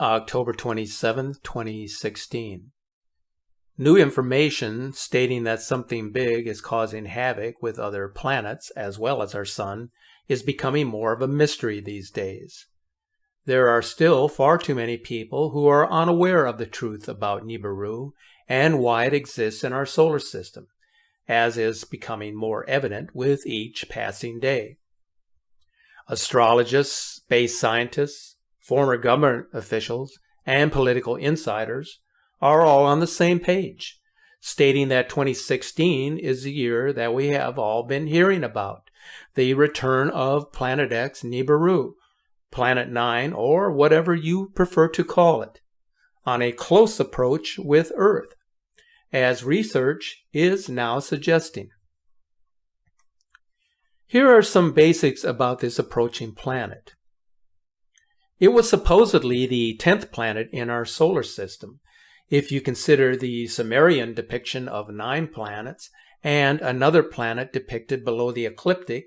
October 27, 2016. New information stating that something big is causing havoc with other planets as well as our sun is becoming more of a mystery these days. There are still far too many people who are unaware of the truth about Nibiru and why it exists in our solar system, as is becoming more evident with each passing day. Astrologists, space scientists, former government officials, and political insiders are all on the same page, stating that 2016 is the year that we have all been hearing about, the return of Planet X Nibiru, Planet 9, or whatever you prefer to call it, on a close approach with Earth, as research is now suggesting. Here are some basics about this approaching planet. It was supposedly the 10th planet in our solar system, if you consider the Sumerian depiction of 9 planets and another planet depicted below the ecliptic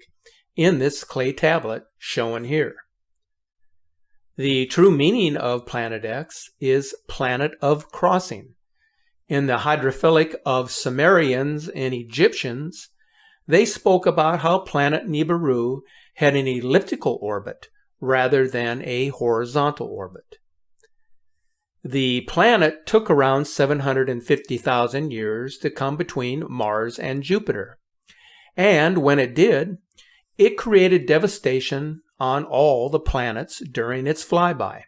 in this clay tablet shown here. The true meaning of Planet X is planet of crossing. In the hierophilic of Sumerians and Egyptians, they spoke about how planet Nibiru had an elliptical orbit rather than a horizontal orbit. The planet took around 750,000 years to come between Mars and Jupiter, and when it did, it created devastation on all the planets during its flyby.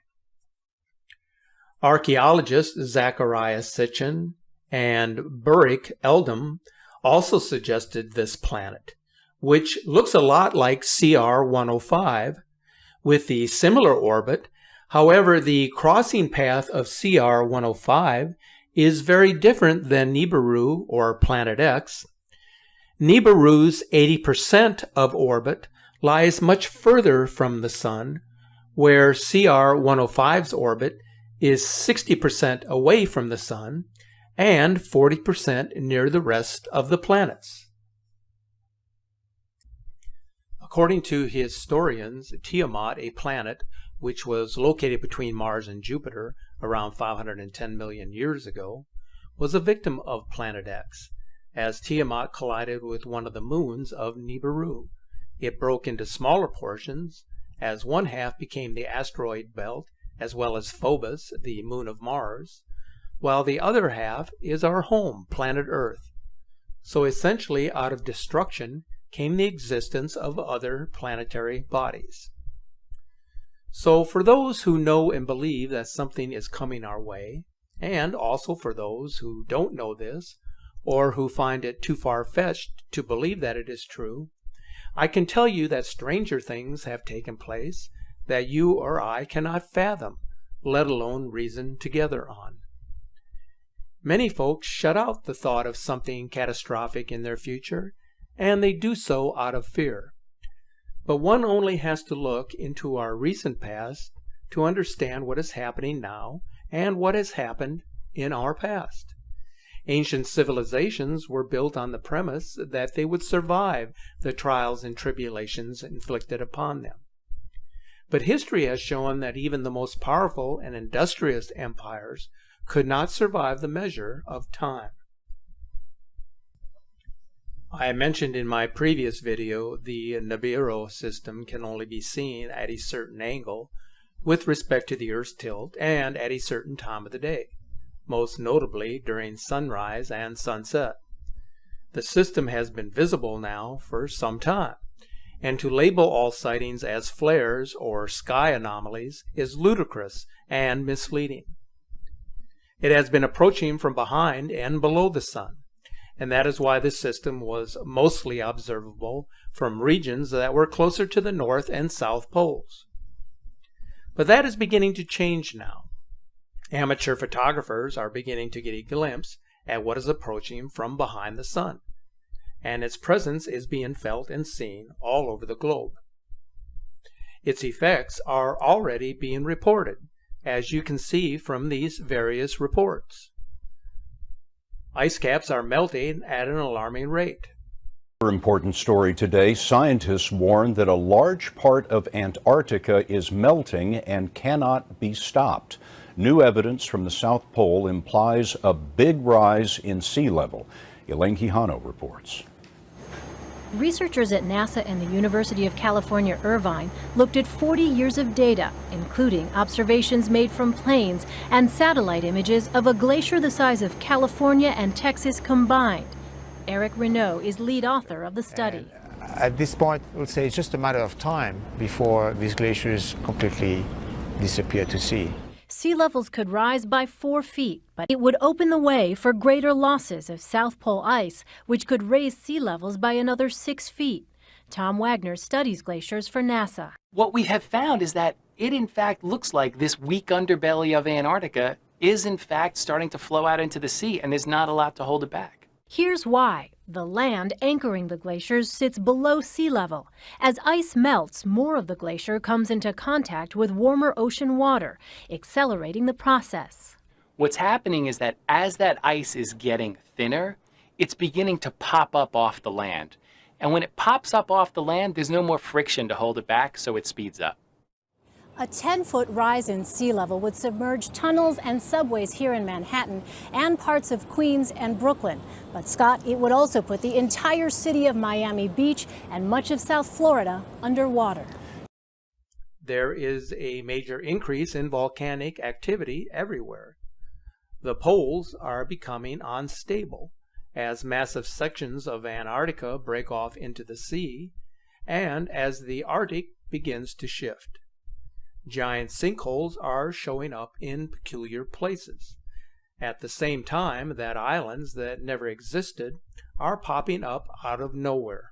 Archaeologists Zachariah Sitchin and Burik Eldam also suggested this planet, which looks a lot like CR 105, with the similar orbit. However, the crossing path of CR 105 is very different than Nibiru or Planet X. Nibiru's 80% of orbit lies much further from the Sun, where CR 105's orbit is 60% away from the Sun and 40% near the rest of the planets. According to historians, Tiamat, a planet which was located between Mars and Jupiter around 510 million years ago, was a victim of Planet X, as Tiamat collided with one of the moons of Nibiru. It broke into smaller portions, as one half became the asteroid belt, as well as Phobos, the moon of Mars, while the other half is our home, planet Earth. So essentially, out of destruction came the existence of other planetary bodies. So for those who know and believe that something is coming our way, and also for those who don't know this, or who find it too far-fetched to believe that it is true, I can tell you that stranger things have taken place that you or I cannot fathom, let alone reason together on. Many folks shut out the thought of something catastrophic in their future, and they do so out of fear. But one only has to look into our recent past to understand what is happening now and what has happened in our past. Ancient civilizations were built on the premise that they would survive the trials and tribulations inflicted upon them. But history has shown that even the most powerful and industrious empires could not survive the measure of time. I mentioned in my previous video the Nibiru system can only be seen at a certain angle with respect to the Earth's tilt and at a certain time of the day, most notably during sunrise and sunset. The system has been visible now for some time, and to label all sightings as flares or sky anomalies is ludicrous and misleading. It has been approaching from behind and below the Sun, and that is why this system was mostly observable from regions that were closer to the North and South poles. But that is beginning to change now. Amateur photographers are beginning to get a glimpse at what is approaching from behind the Sun, and its presence is being felt and seen all over the globe. Its effects are already being reported, as you can see from these various reports. Ice caps are melting at an alarming rate. Another important story today, scientists warn that a large part of Antarctica is melting and cannot be stopped. New evidence from the South Pole implies a big rise in sea level. Elaine Quijano reports. Researchers at NASA and the University of California, Irvine looked at 40 years of data, including observations made from planes and satellite images of a glacier the size of California and Texas combined. Eric Renaud is lead author of the study. At this point, we'll say it's just a matter of time before these glaciers completely disappear to sea. Sea levels could rise by 4 feet, but it would open the way for greater losses of South Pole ice, which could raise sea levels by another 6 feet. Tom Wagner studies glaciers for NASA. What we have found is that it in fact looks like this weak underbelly of Antarctica is in fact starting to flow out into the sea, and there's not a lot to hold it back. Here's why. The land anchoring the glaciers sits below sea level. As ice melts, more of the glacier comes into contact with warmer ocean water, accelerating the process. What's happening is that as that ice is getting thinner, it's beginning to pop up off the land. And when it pops up off the land, there's no more friction to hold it back, so it speeds up. A 10-foot rise in sea level would submerge tunnels and subways here in Manhattan and parts of Queens and Brooklyn. But Scott, it would also put the entire city of Miami Beach and much of South Florida underwater. There is a major increase in volcanic activity everywhere. The poles are becoming unstable as massive sections of Antarctica break off into the sea and as the Arctic begins to shift. Giant sinkholes are showing up in peculiar places. At the same time that islands that never existed are popping up out of nowhere.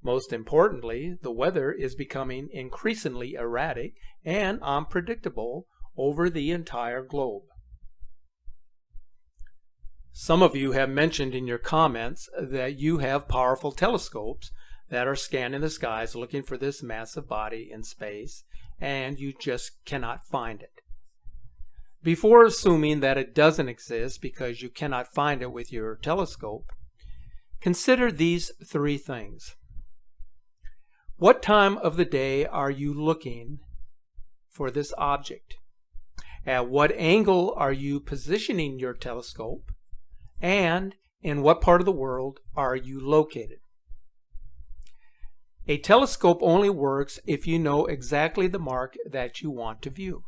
Most importantly, the weather is becoming increasingly erratic and unpredictable over the entire globe. Some of you have mentioned in your comments that you have powerful telescopes that are scanning the skies looking for this massive body in space, and you just cannot find it. Before assuming that it doesn't exist because you cannot find it with your telescope, consider these 3 things. What time of the day are you looking for this object? At what angle are you positioning your telescope? And in what part of the world are you located? A telescope only works if you know exactly the mark that you want to view.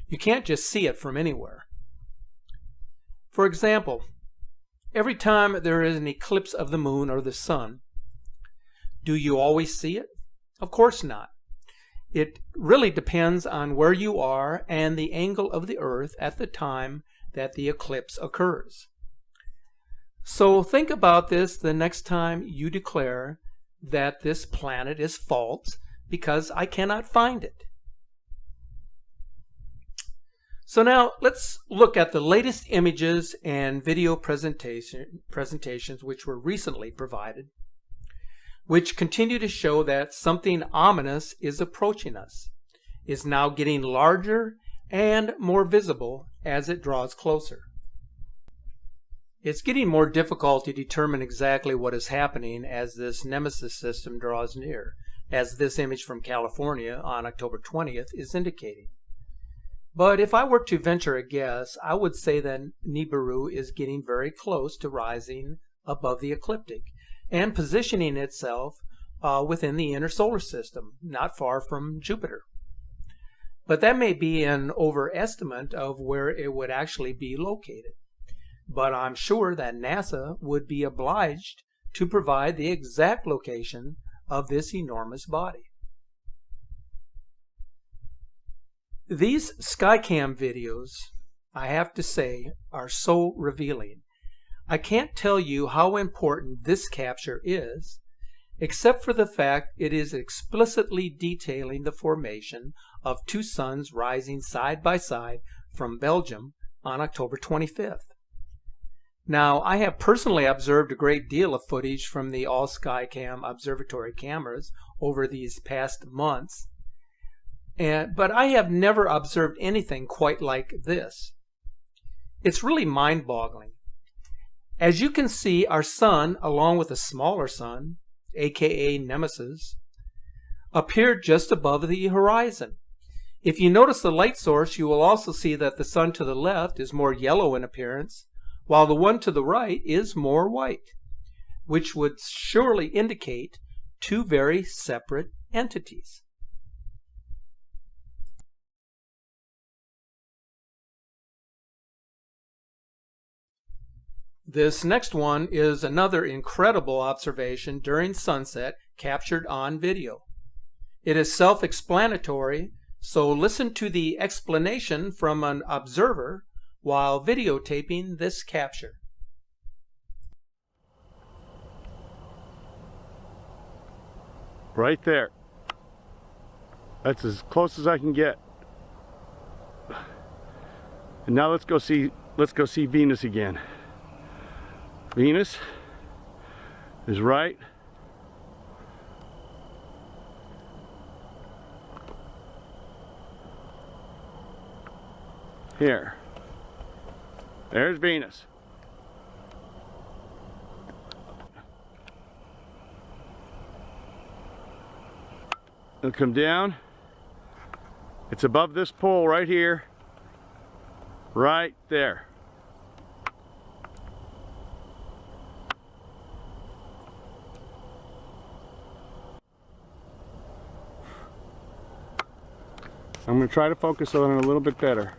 You can't just see it from anywhere. For example, every time there is an eclipse of the moon or the sun, do you always see it? Of course not. It really depends on where you are and the angle of the Earth at the time that the eclipse occurs. So think about this the next time you declare that this planet is false because I cannot find it. So now let's look at the latest images and video presentations which were recently provided, which continue to show that something ominous is approaching us, is now getting larger and more visible as it draws closer. It's getting more difficult to determine exactly what is happening as this Nemesis system draws near, as this image from California on October 20th is indicating. But if I were to venture a guess, I would say that Nibiru is getting very close to rising above the ecliptic and positioning itself within the inner solar system, not far from Jupiter. But that may be an overestimate of where it would actually be located. But I'm sure that NASA would be obliged to provide the exact location of this enormous body. These Skycam videos, I have to say, are so revealing. I can't tell you how important this capture is, except for the fact it is explicitly detailing the formation of 2 suns rising side by side from Belgium on October 25th. Now, I have personally observed a great deal of footage from the all Skycam observatory cameras over these past months, but I have never observed anything quite like this. It's really mind-boggling. As you can see, our sun, along with a smaller sun, aka Nemesis, appeared just above the horizon. If you notice the light source, you will also see that the sun to the left is more yellow in appearance, while the one to the right is more white, which would surely indicate two very separate entities. This next one is another incredible observation during sunset captured on video. It is self-explanatory, so listen to the explanation from an observer while videotaping this capture. Right there. That's as close as I can get. And now let's go see Venus again. Venus is right here. There's Venus. It'll come down. It's above this pole right here. Right there. I'm going to try to focus on it a little bit better.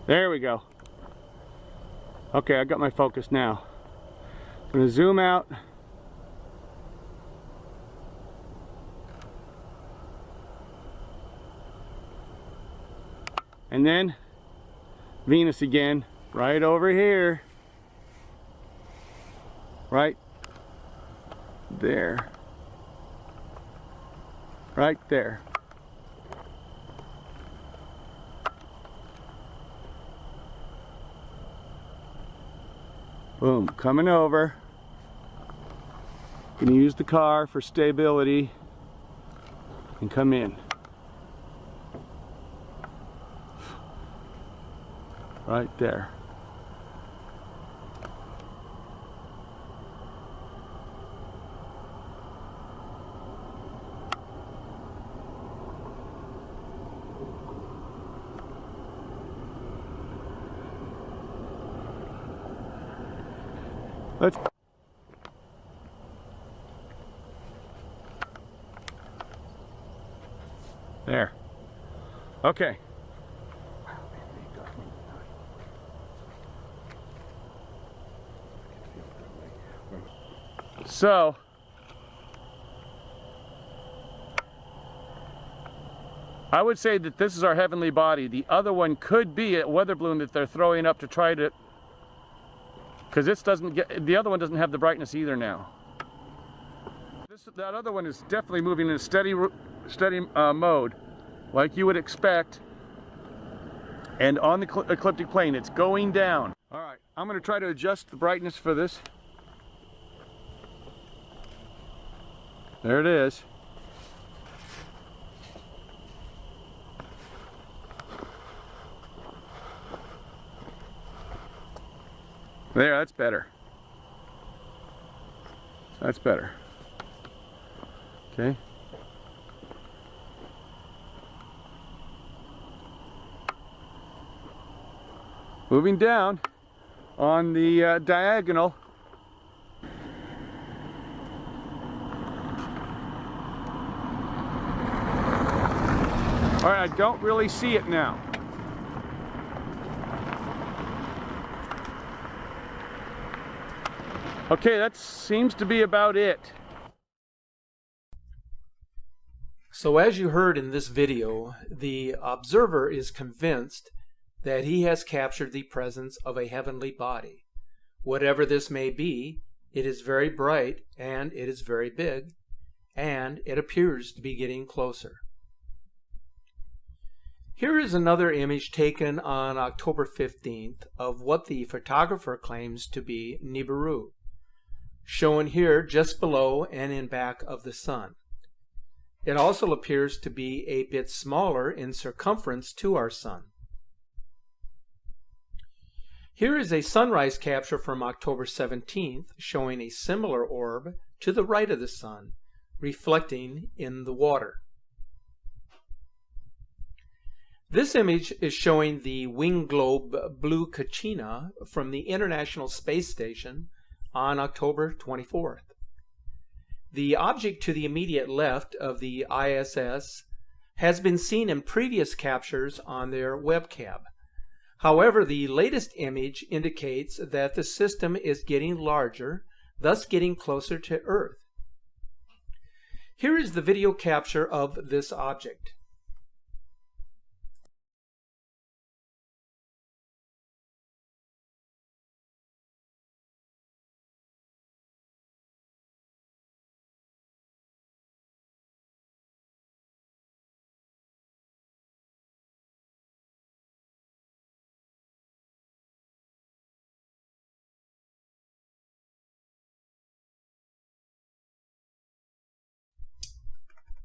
There we go. Okay, I got my focus now. I'm going to zoom out. And then Venus again. Right over here. Right there. Right there. Boom, coming over. Gonna use the car for stability and come in. Right there. Let's there. Okay. So I would say that this is our heavenly body. The other one could be a weather balloon that they're throwing up to try to, because this doesn't get, the other one doesn't have the brightness either now. That other one is definitely moving in a steady mode, like you would expect. And on the ecliptic plane, it's going down. All right, I'm going to try to adjust the brightness for this. There it is. There, that's better. That's better. Okay. Moving down on the diagonal. All right, I don't really see it now. Okay, that seems to be about it. So as you heard in this video, the observer is convinced that he has captured the presence of a heavenly body. Whatever this may be, it is very bright and it is very big, and it appears to be getting closer. Here is another image taken on October 15th of what the photographer claims to be Nibiru, shown here just below and in back of the sun. It also appears to be a bit smaller in circumference to our sun. Here is a sunrise capture from October 17th showing a similar orb to the right of the sun, reflecting in the water. This image is showing the wing globe Blue Kachina from the International Space Station on October 24th. The object to the immediate left of the ISS has been seen in previous captures on their webcam. However, the latest image indicates that the system is getting larger, thus getting closer to Earth. Here is the video capture of this object.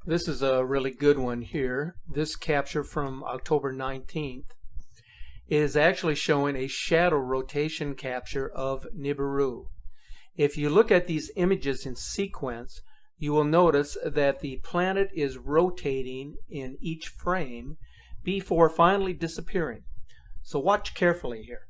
This is a really good one here. This capture from October 19th is actually showing a shadow rotation capture of Nibiru. If you look at these images in sequence, you will notice that the planet is rotating in each frame before finally disappearing. So watch carefully here.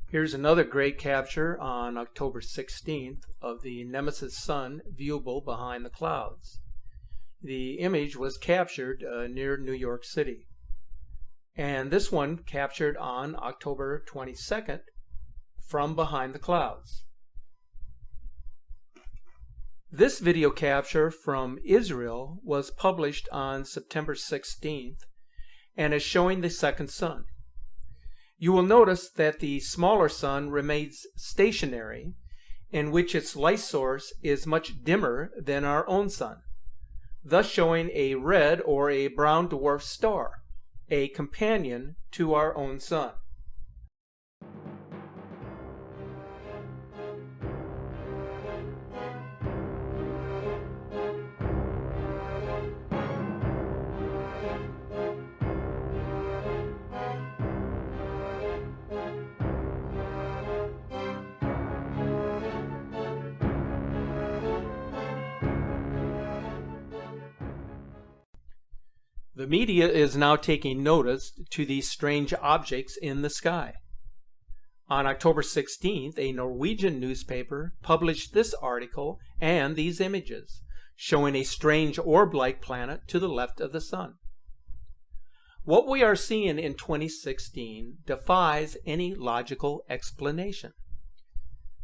Here's another great capture on October 16th of the Nemesis sun viewable behind the clouds. The image was captured near New York City. And this one captured on October 22nd from behind the clouds. This video capture from Israel was published on September 16th and is showing the second sun. You will notice that the smaller sun remains stationary, in which its light source is much dimmer than our own sun, thus showing a red or a brown dwarf star, a companion to our own sun. The media is now taking notice to these strange objects in the sky. On October 16th, a Norwegian newspaper published this article and these images, showing a strange orb-like planet to the left of the sun. What we are seeing in 2016 defies any logical explanation.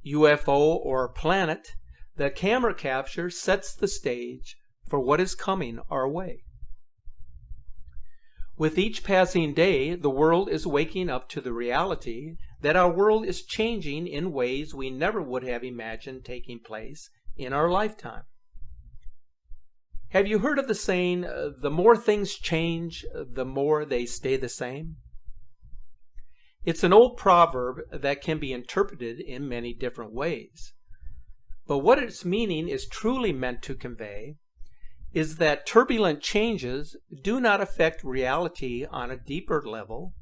UFO or planet, the camera capture sets the stage for what is coming our way. With each passing day, the world is waking up to the reality that our world is changing in ways we never would have imagined taking place in our lifetime. Have you heard of the saying, the more things change, the more they stay the same? It's an old proverb that can be interpreted in many different ways. But what its meaning is truly meant to convey is that turbulent changes do not affect reality on a deeper level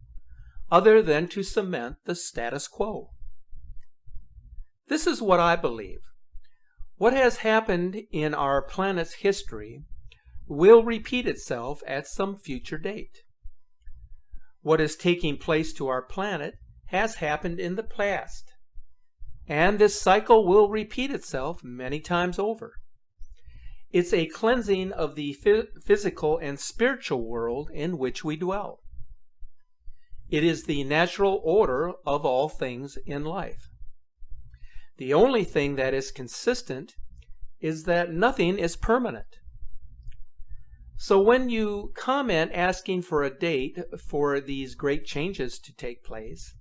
other than to cement the status quo. This is what I believe. What has happened in our planet's history will repeat itself at some future date. What is taking place to our planet has happened in the past, and this cycle will repeat itself many times over. It's a cleansing of the physical and spiritual world in which we dwell. It is the natural order of all things in life. The only thing that is consistent is that nothing is permanent. So when you comment asking for a date for these great changes to take place,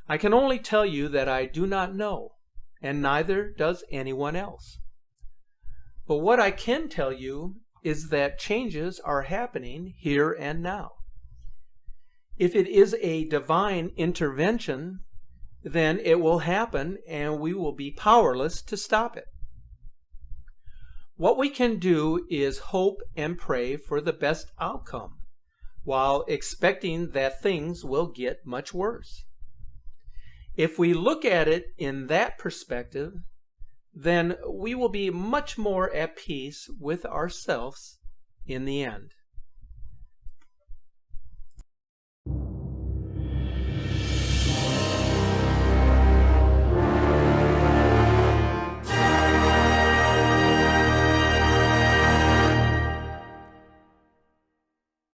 I can only tell you that I do not know. and neither does anyone else. But what I can tell you is that changes are happening here and now. If it is a divine intervention, then it will happen and we will be powerless to stop it. What we can do is hope and pray for the best outcome, while expecting that things will get much worse. If we look at it in that perspective, then we will be much more at peace with ourselves in the end.